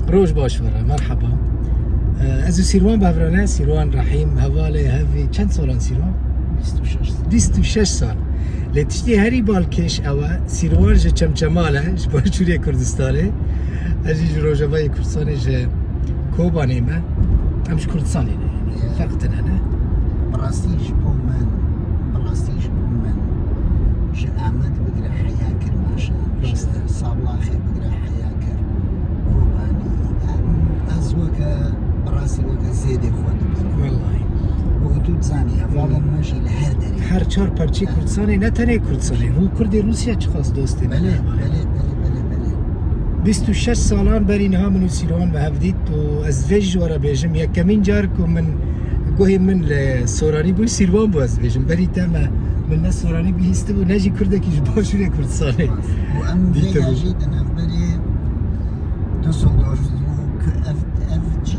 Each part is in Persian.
روج باش ورا مرحبا. از سیروان بهرانه سیروان رحیم حواله هفی چند سالان سیروان 26 سال لتشتی هری بالکش اوا سیروان ج چمچماله ج باشوری کردستانه اجی روجوای کردستانه ج کوبانه ما همش کردستانه نه فرق تنه براستيش بومن ج احمد بقرا حياه كرماشا صباحي بقرا حياه كر روباني ازوك براسي وك زيدي خود والله وقتو تزاني والله ماشي لهردري هر چهار پرچه کردستانه نه تنه کردستانه رو کرد روسیه چه خاص دوسته بله 26 سالان برین ها منو سیروان به هفدید و از ویج ورا بیجم یکمین جار که من گوهی من لسورانی بوی سیروان بو از بیجم بری تما من نه سورانی بیسته و نجی کرده که باشوری کردستانه و ام فيها جدا بري دوسلدورف اف جي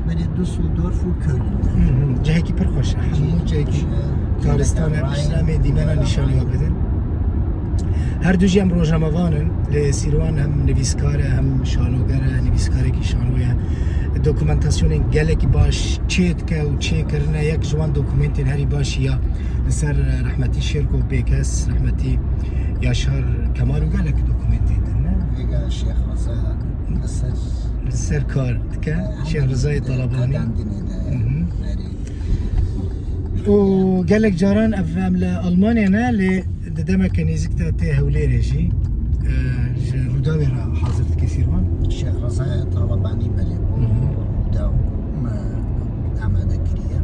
بري دوسلدورف و كöln جایی که پر خوشه همون جایی که کارستان اسلامی دیمنا نشانی ها بدن هر دو جیم روزنامه‌وانن لسیروان هم نویسکاره هم شانوگره نویسکاره که شانویه دوکومنتاسیون گلک باش چیت که و چی کرنه یک جوان دوکومنتین هری باش یا لسر رحمتی شرک و بیکس رحمتی یاشار کمال و گلک دوکومنتی دنه ویگا شیخ رضا لسر کار که شیخ رضای طلبانی و گلک جاران افهم لألمانیا نه ل دمك نيزكتا تي هوليري شي روداوي راه حاضر كثيرون الشيخ رضا طلباني بلي وداو ما أعمال كريا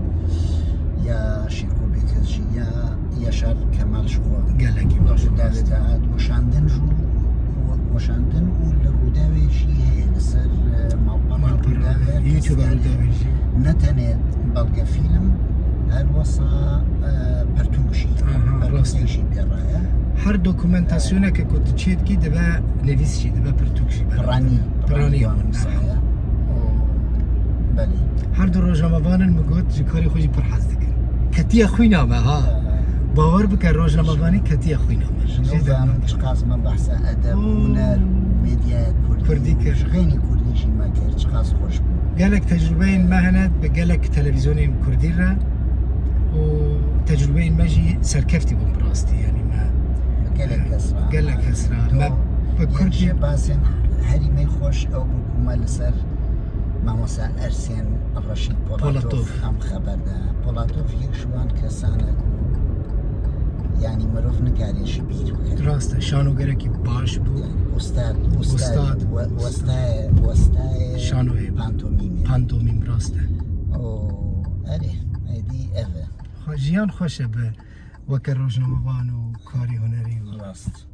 يا شيخو بيكزجي يا يشار كمال شخوا قال لك روداوي داد وشاندن والروداوي شي هي لسر روداوي يوتيوب روداوي شي نتنت بلقى فيلم الوصا برتوشي برتوشي بيرايا هر دوكومنتاسيونه که كنت تشيت كي دبا نفيس شي دبا برتوشي براني هون بله هر دو روزنامه‌وانن مگوت جکاری خوشی پر حز دکن کتی خوینامه ها باور بکن روزنامه‌وانی کتی خوینامه جدا چقاس من بحث ادب هنر ميديا كردي كر غيني كردي شي ما كر چقاس خوش بود قالك تجربه مهنت بقالك تلفزيون كردي را وتجربه ماجي سركفتي بمراستي يعني ما قال لك اسرع ما بكردي باسن هري ما يخوش او بكم لسر ماموسا ارسين الرشيد بولاتوف هم خبر ده بولاتوف يشوان كسانك يعني مروف نكاري شبير دراسته شانوگره کی باش بو استاد شانوی پانتومیم راسته او اره ایدی اوه جیان خوشه به وکر روزنامه‌وان و کاری هنری و راست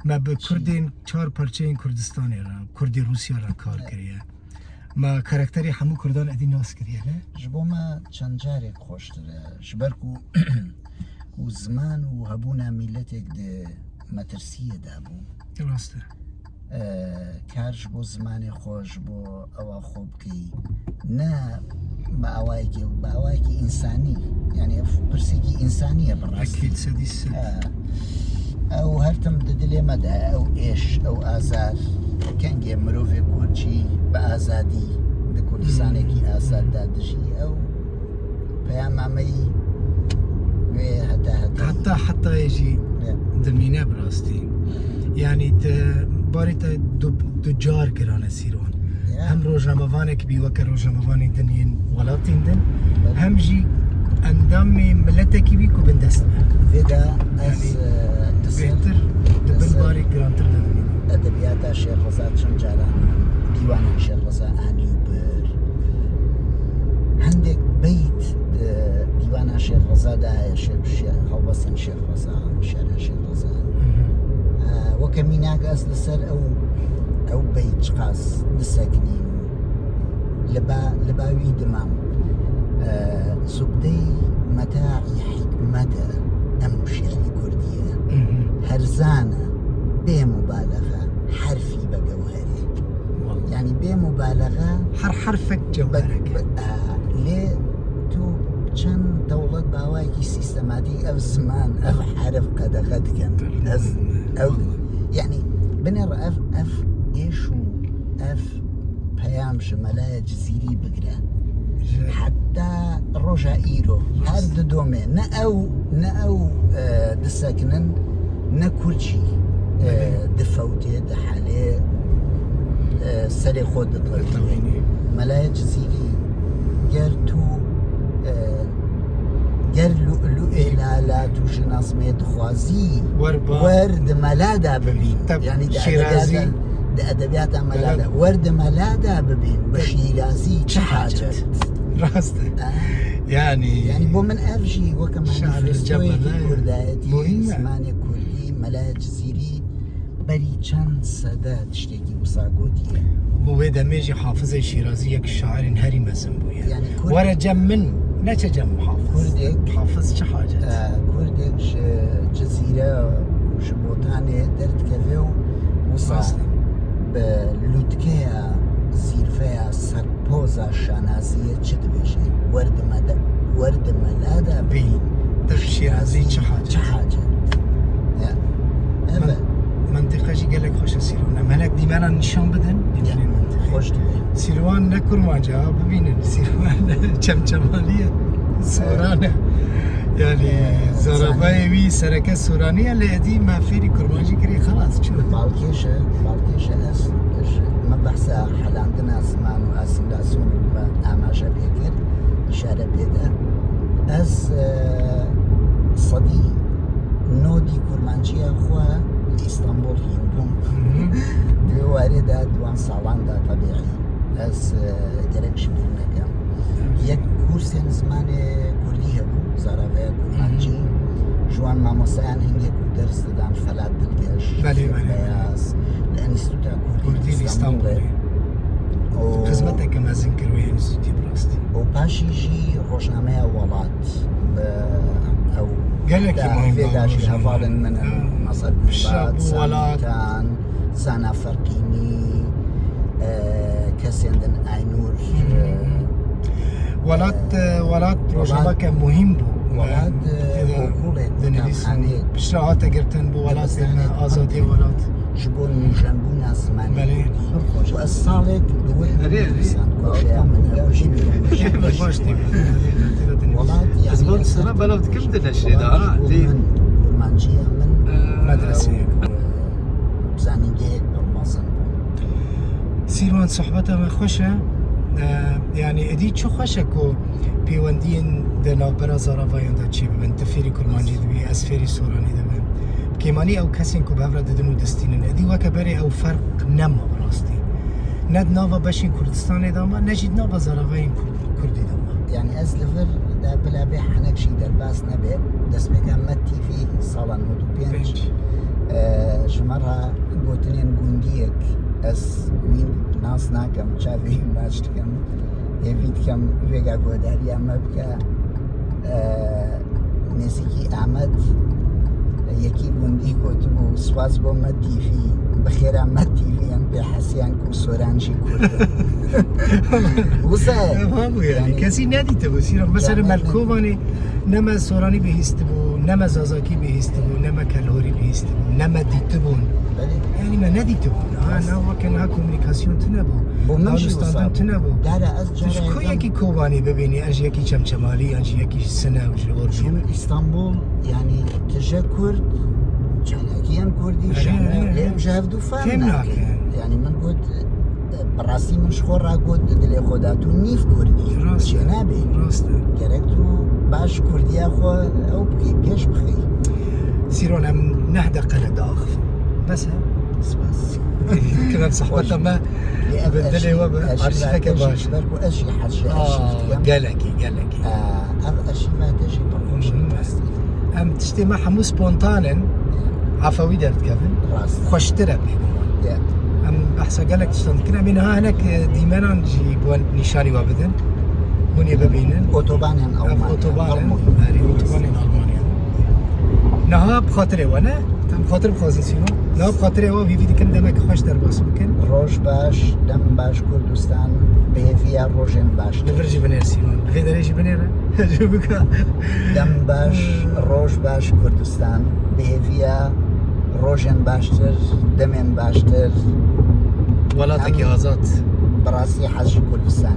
ما به کردین چهار پرچه این کردستانی را کردی روسیا را کار کریه ما کاراکتری همو کردان ادی ناس کریه نه جبو ما چند جاری خوش داره جبرکو و زمان و هبونا ملتك ده مترسية دابو راسته كارج بو زماني خوش بو او خوب كي نا بأوايكي إنساني يعني برسيكي إنسانية بالراس أكيد سديس أو هرتم ددلي مدى أو إيش أو آزار كان جي مروفي كورشي بآزادي بكردستاني كي آزاد دادجي أو بيام عمي حتى يجي دمينه براستي يعني باريت دو جار كرانا سيروان هم روزنامه‌وانك بي وكر روزنامه‌واني دنين ولاتين دن هم جي اندامي ملتك بي كو بندست فيدا بهتر دبل باري جرانتر دمين ادبيات الشيخ رضا شنجاران ديوان الشيخ رضا انيوبر عندك بيت ديوان الشيخ رضا ده الشيخ خلصن الشيخ رضا شارع الشيخ رضا وكميناك اصل سر او بيت شخاص لساكنين لباوي دمام زبدي متاعي حكمته ام شعري كرديه هرزانه بمبالغه حرفي بجوهري يعني بمبالغه حرفك جوهرك ليه تو چند دولت باوایکی سیستماتیک اف زمان اف حرف قد كان او يعني بنر اف ايشو اف هەیەم ژمەلایە جززیری بگرە حتا ڕۆژە ئیرۆ هەر ددۆمێ نە ئەو دسەکنن نە کورچی دفەوتێ دەحەلێ سەرێ خۆ دەپەرتەوەی مەلایە جززیری گەر تو گەر لوئێلالا توش نەزمێ دخوازی وەردمەلادا ببین ینی شیرازی ئەدەبیاتە مەلادا وەردمەلادا ببین بە شیرازی چه حاجەت ڕاستە ینی بۆ من ئەڤژی وەکە مانیفێستۆیەکی کوردایەتی زمانی کوردی مەلایە جززیری بەری چەند سەدە تشتێکی وساگۆتیە بۆ وێ دەمێژی حافظی شیرازی یەک شاعرین هەری مەزم بووە وەرە جەم من نەچە جەم کوردێک حافظ چه حاجەت کوردێک جززیرە ژ بۆتانێ دەردکەوێ و وسا بە لووتکەیە زیرفەیە سەرپۆزە شانازیە چ دەبێژێ وەردەمەلادا بین شیرازی چه حاجەت منطقەشی گەلێک خۆشە سیرۆنە مەلەک دیمەران نیشان بدەن خۆش سیروان نە کورمانجا ببینن سیروان چەمچەمالیە سۆرانە ینی زۆرەبایوی سەرەکە سۆرانیە لە ئەدی مافێری کورمانجی کردی خلاص چوە باڵکێشە ئەس مە بەحسە حەلاندنە زمان و ئاسینداسیۆن بە ئاماژە پێکرد ئیشارە پێدا ئەس سەدی نۆدی کورمانجیە خۆ ئیستانبول هینبووم دوێوارێدا دوان ساڵاندا تەبیعی ئەس گەرەکشی نەکەم یەک کورسێن زمانێ کوردی هەبوو زارابەیە کورمانجی ژوان مامۆسایان هەنگێک و دەرس دەدان فەلات دڵگەش بەیاز لە ئەنیستوتا کوردی ئیستانبول خزمەتێکە مەزن کردوە ئینستیتوتی بڕاستی و پاشیژی ڕۆژنامەیە وڵات ئەو گەلێکی مهمێداشی هەواڵن منە مەسەد وڵاتان زانا فەرقینی کەسێندن ئاینور وڵات ڕۆژنامەکە مهم بوو پیشنهاتە گرتن بۆ وڵات ئازادی وڵات ji bo nûjenbûna zimanê û ez salek li wê بەڵاو دکەم لە شێدا کورمانجیە من مەدرسەیەک زانینگەیەک بەمەزن سیروان سەحبەتەمە خۆشە ینی ئەدی چ خۆشە کۆ پەیوەندیên دەناوبەرە زاراڤایاندا چی ببن تە فێری کورمانجی دەبی ئەس فێری سۆرانی دەبن کێمانی ئەو کەسێن کو بەڤرە دەدن و دەستینن ئەدی وەکە بەرێ ئەو فەرق نەما بڕاستی نەد ناوە بەشی کوردستانێداما نەژید ناوە زاراڤایین کوردی دەما یعنی ئەس لەڤر بلا بێ حەنەکشی دەرباس نەبێت دەستپێکە مە تیڤی ساڵان 95 ژمەڕە گوتنێن گوندیەک ئەس وین ناس ناکەم چاوی باش دکەم هێوی دکەم وێگا گۆداریە مە بکە نزیکی ئامەد یەکی گوندی گوتبوو سواز بۆ مە تیڤی بەخێرا مە تیڤی ئەم پێ حەسیان و سۆرانجی کوردە کەسی نەدیتە بوو سیرۆ مەسەر مەلکۆوانی نەمە سۆرانی بەهیست بوو نەمە زازاکی بەهیست بوو نەمە کەلهۆری بەهیست بوو نەمە دیتە بوون ینی مە نەدیتە بوون ناوەکە نا کۆمونیکاسیۆن تنەبوو بۆ منستان تنەبوو دارە ئەس خۆیەکی کۆوانی ببینی ئەژیەکی چەمچەمالی ئەژیەکی سنە و ژۆر چون ئیستانبول ینی تژە کورد چەندێکیان کوردی ژەهەردوو فام ناکەن ینی من گوت بەڕاستی منش خۆ ڕاگوت دلێ خۆدات و نیف کوردی چێ نابێ گەرەک و باش کوردیا خۆ ئەو بکەی پێش بخەی سیرۆن ئەم نەهدەقە لە داخ بەسە سپاس کردم سەحبەتەمە دلێوە بە ئارشیفەکە باش بەرکو ئەشی حەشی گەلێکی ئەم ئەشیفاتەشی پڕخۆشی باستی ئەم تشتێمە هەموو سپۆنتانن عفەوی دەردکەون خۆشترە پێ ئەم بەحسە گەلێک تشتەندکردە بینە هەنێک دیمەرانجی بۆ نیشانی وا بدەن بوونێ ببینن ئۆتۆبانیان ئۆتۆبانێن ئەڵمانیا نەها بخاترێوە نە خاطر بخوازن سیرۆ ناو بخاترێەوە ویوی دکەن دەمێک خۆش دەرباس بکەن ڕۆژ باش دەم باش کوردستان بێڤە ڕۆژێن باش لەڤرژی بنێر سیرۆن بێ دەرێژی بنێرە بکە دەم باش ڕۆژ باش کوردستان بێڤە ڕۆژێن باشتر دەمێن باشتر وڵاتێکی ئازاد براسي حەزی کوردستان